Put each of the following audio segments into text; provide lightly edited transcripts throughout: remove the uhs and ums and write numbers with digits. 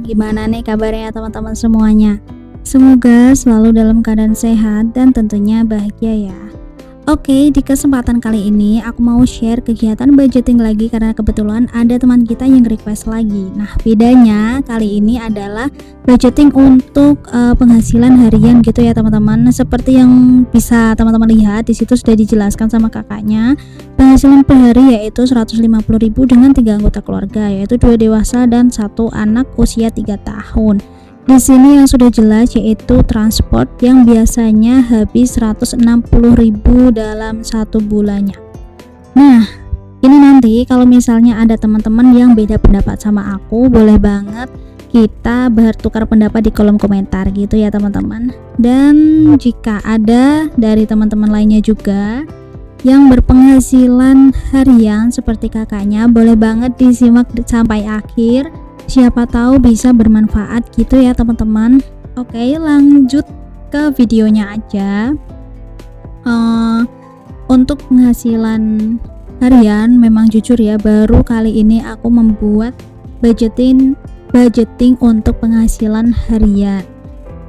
Gimana nih kabarnya teman-teman semuanya? Semoga selalu dalam keadaan sehat dan tentunya bahagia ya. Oke, di kesempatan kali ini aku mau share kegiatan budgeting lagi karena kebetulan ada teman kita yang request lagi. Nah, bedanya kali ini adalah budgeting untuk penghasilan harian gitu ya teman-teman. Seperti yang bisa teman-teman lihat di situ sudah dijelaskan sama kakaknya. Penghasilan per hari yaitu 150.000 dengan 3 anggota keluarga, yaitu 2 dewasa dan 1 anak usia 3 tahun. Di sini yang sudah jelas yaitu transport yang biasanya habis 160.000 dalam 1 bulannya. Nah, ini nanti kalau misalnya ada teman-teman yang beda pendapat sama aku, boleh banget kita bertukar pendapat di kolom komentar gitu ya teman-teman. Dan jika ada dari teman-teman lainnya juga yang berpenghasilan harian seperti kakaknya, boleh banget disimak sampai akhir. Siapa tahu bisa bermanfaat gitu ya teman-teman. Oke, lanjut ke videonya aja. Untuk penghasilan harian memang jujur ya, baru kali ini aku membuat budgeting untuk penghasilan harian.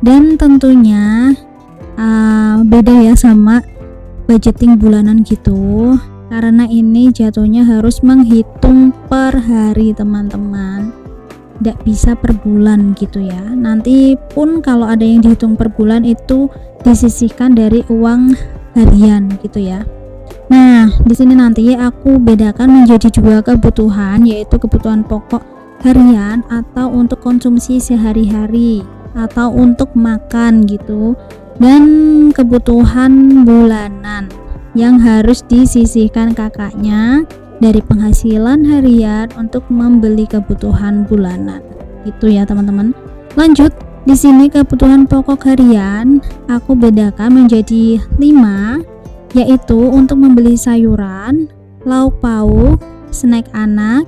Dan tentunya beda ya sama budgeting bulanan gitu, karena ini jatuhnya harus menghitung per hari teman-teman, tidak bisa per bulan gitu ya. Nanti pun kalau ada yang dihitung per bulan itu disisihkan dari uang harian gitu ya. Nah, di sini nanti aku bedakan menjadi 2 kebutuhan, yaitu kebutuhan pokok harian atau untuk konsumsi sehari-hari atau untuk makan gitu, dan kebutuhan bulanan yang harus disisihkan kakaknya dari penghasilan harian untuk membeli kebutuhan bulanan. Gitu ya teman-teman. Lanjut, di sini kebutuhan pokok harian aku bedakan menjadi 5, yaitu untuk membeli sayuran, lauk pauk, snack anak,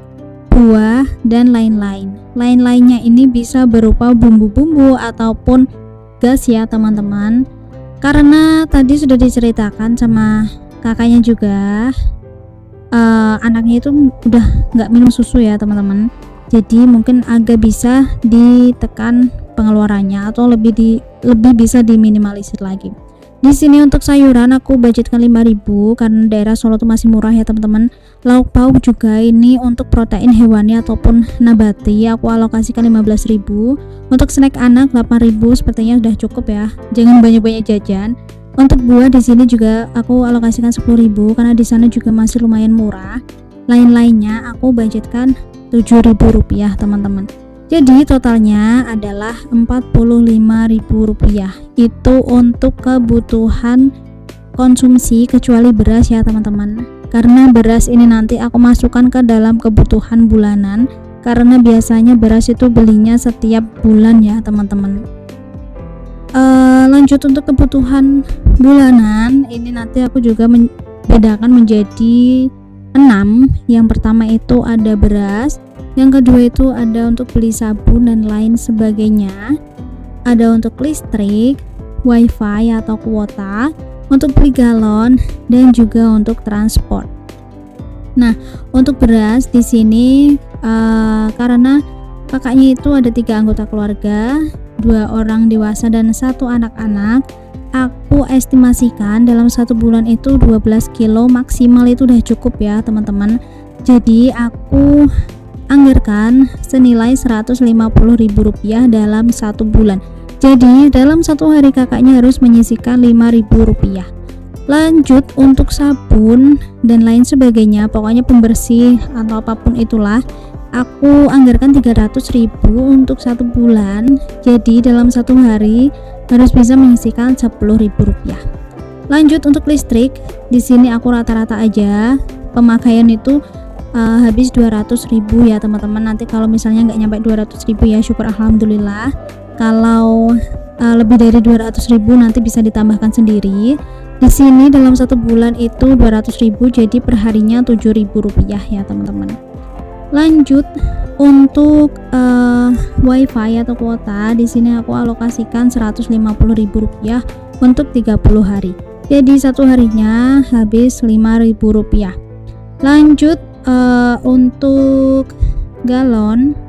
buah, dan lain-lain. Lain-lainnya ini bisa berupa bumbu-bumbu ataupun gas ya teman-teman. Karena tadi sudah diceritakan sama kakaknya juga, anaknya itu udah nggak minum susu ya teman-teman, jadi mungkin agak bisa ditekan pengeluarannya atau lebih bisa diminimalisir lagi. Di sini untuk sayuran aku budgetkan 5.000 karena daerah Solo itu masih murah ya teman-teman. Lauk pauk juga ini untuk protein hewani ataupun nabati aku alokasikan 15.000. Untuk snack anak 8.000 sepertinya sudah cukup ya, jangan banyak-banyak jajan. Untuk buah di sini juga aku alokasikan 10.000 karena di sana juga masih lumayan murah. Lain-lainnya aku budgetkan 7.000 rupiah teman-teman. Jadi totalnya adalah 45.000 rupiah. Itu untuk kebutuhan konsumsi kecuali beras ya teman-teman. Karena beras ini nanti aku masukkan ke dalam kebutuhan bulanan, karena biasanya beras itu belinya setiap bulan ya teman-teman. Lanjut untuk kebutuhan bulanan ini nanti aku juga bedakan menjadi 6. Yang pertama itu ada beras, yang kedua itu ada untuk beli sabun dan lain sebagainya, ada untuk listrik, wifi atau kuota, untuk beli galon, dan juga untuk transport. Nah, untuk beras di sini karena kakaknya itu ada 3 anggota keluarga, 2 orang dewasa dan 1 anak-anak, aku estimasikan dalam 1 bulan itu 12 kilo maksimal itu udah cukup ya teman-teman. Jadi aku anggarkan senilai 150.000 rupiah dalam 1 bulan. Jadi dalam 1 hari kakaknya harus menyisihkan 5.000 rupiah. Lanjut untuk sabun dan lain sebagainya, pokoknya pembersih atau apapun itulah, aku anggarkan 300.000 untuk 1 bulan. Jadi dalam 1 hari harus bisa menyisihkan 10.000 rupiah. Lanjut untuk listrik, di sini aku rata-rata aja pemakaian itu habis 200.000 ya teman-teman. Nanti kalau misalnya nggak nyampe 200.000 ya syukur alhamdulillah. Kalau lebih dari 200.000 nanti bisa ditambahkan sendiri. Di sini dalam 1 bulan itu 200.000, jadi perharinya 7.000 rupiah ya teman-teman. Lanjut untuk wifi atau kuota, di sini aku alokasikan 150.000 rupiah untuk 30 hari. Jadi 1 harinya habis 5.000 rupiah. Lanjut untuk galon,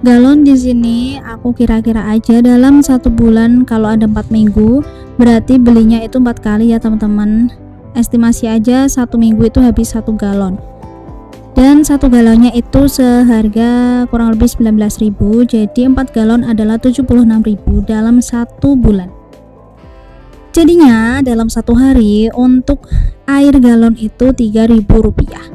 galon di sini aku kira-kira aja dalam 1 bulan kalau ada 4 minggu berarti belinya itu 4 kali ya teman-teman. Estimasi aja 1 minggu itu habis 1 galon. Dan 1 galonnya itu seharga kurang lebih 19.000, jadi 4 galon adalah 76.000 dalam 1 bulan. Jadinya dalam 1 hari untuk air galon itu 3.000 rupiah.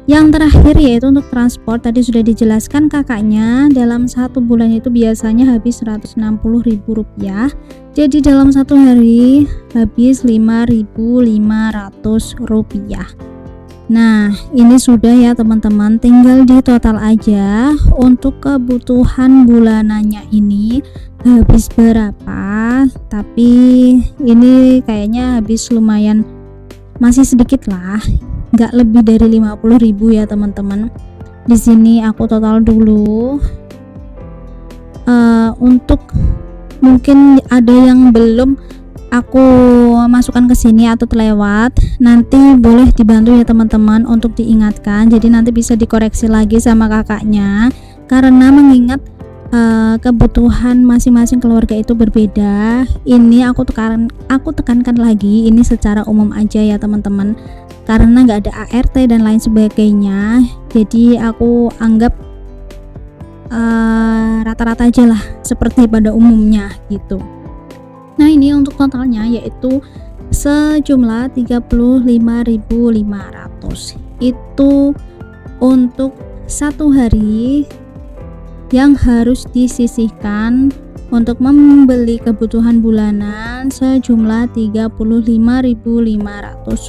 Yang terakhir yaitu untuk transport, tadi sudah dijelaskan kakaknya, dalam 1 bulan itu biasanya habis 160.000 rupiah. Jadi dalam 1 hari habis 5.500 rupiah. Nah, ini sudah ya teman-teman, tinggal di total aja untuk kebutuhan bulanannya ini habis berapa. Tapi ini kayaknya habis lumayan, masih sedikit lah, nggak lebih dari 50.000 ya teman-teman. Di sini aku total dulu. Untuk mungkin ada yang belum aku masukkan ke sini atau terlewat, nanti boleh dibantu ya teman-teman untuk diingatkan, jadi nanti bisa dikoreksi lagi sama kakaknya, karena mengingat kebutuhan masing-masing keluarga itu berbeda. Ini aku tekankan lagi, ini secara umum aja ya teman-teman, karena nggak ada ART dan lain sebagainya, jadi aku anggap rata-rata aja lah seperti pada umumnya gitu. Nah, ini untuk totalnya yaitu sejumlah 35.500. Itu untuk 1 hari yang harus disisihkan untuk membeli kebutuhan bulanan sejumlah 35.500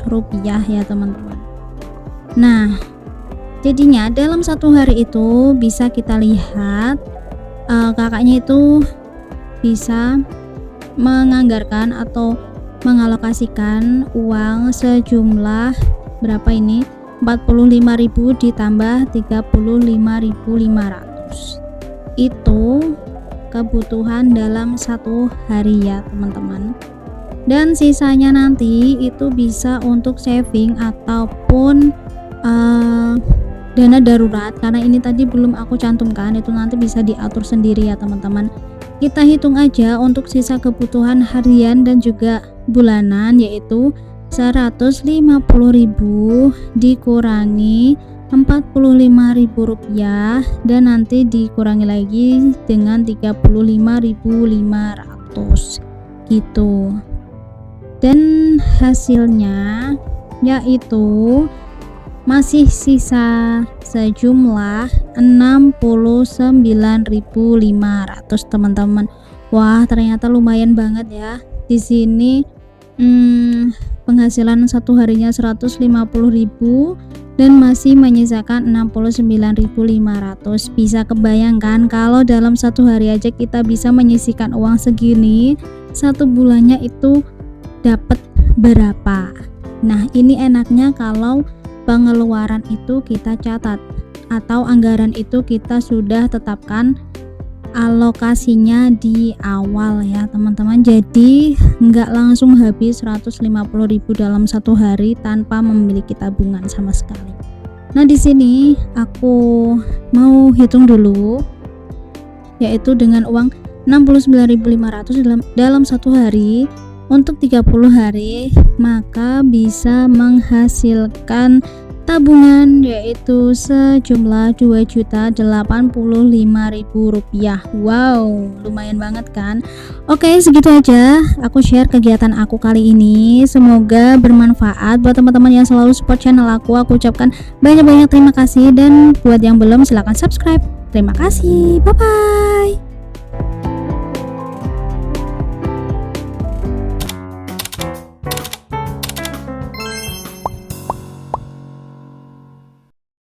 rupiah ya teman-teman. Nah, jadinya dalam 1 hari itu bisa kita lihat kakaknya itu bisa menganggarkan atau mengalokasikan uang sejumlah berapa ini, 45.000 ditambah 35.500. Itu kebutuhan dalam 1 hari ya teman-teman. Dan sisanya nanti itu bisa untuk saving ataupun dana darurat, karena ini tadi belum aku cantumkan, itu nanti bisa diatur sendiri ya teman-teman. Kita hitung aja untuk sisa kebutuhan harian dan juga bulanan, yaitu 150.000 dikurangi 45.000 rupiah dan nanti dikurangi lagi dengan 35.500 gitu. Dan hasilnya yaitu masih sisa sejumlah 69.500 teman-teman. Wah, ternyata lumayan banget ya. Di sini penghasilan 1 harinya 150.000 dan masih menyisakan 69.500. Bisa kebayangkan kalau dalam 1 hari aja kita bisa menyisihkan uang segini, 1 bulannya itu dapat berapa. Nah, ini enaknya kalau pengeluaran itu kita catat atau anggaran itu kita sudah tetapkan alokasinya di awal ya teman-teman. Jadi nggak langsung habis 150.000 dalam 1 hari tanpa memiliki tabungan sama sekali. Nah, di sini aku mau hitung dulu, yaitu dengan uang 69.500 dalam 1 hari untuk 30 hari, maka bisa menghasilkan tabungan yaitu sejumlah 2.085.000 rupiah. Wow, lumayan banget kan? Oke, segitu aja aku share kegiatan aku kali ini. Semoga bermanfaat buat teman-teman yang selalu support channel aku. Aku ucapkan banyak-banyak terima kasih, dan buat yang belum silahkan subscribe. Terima kasih, bye bye.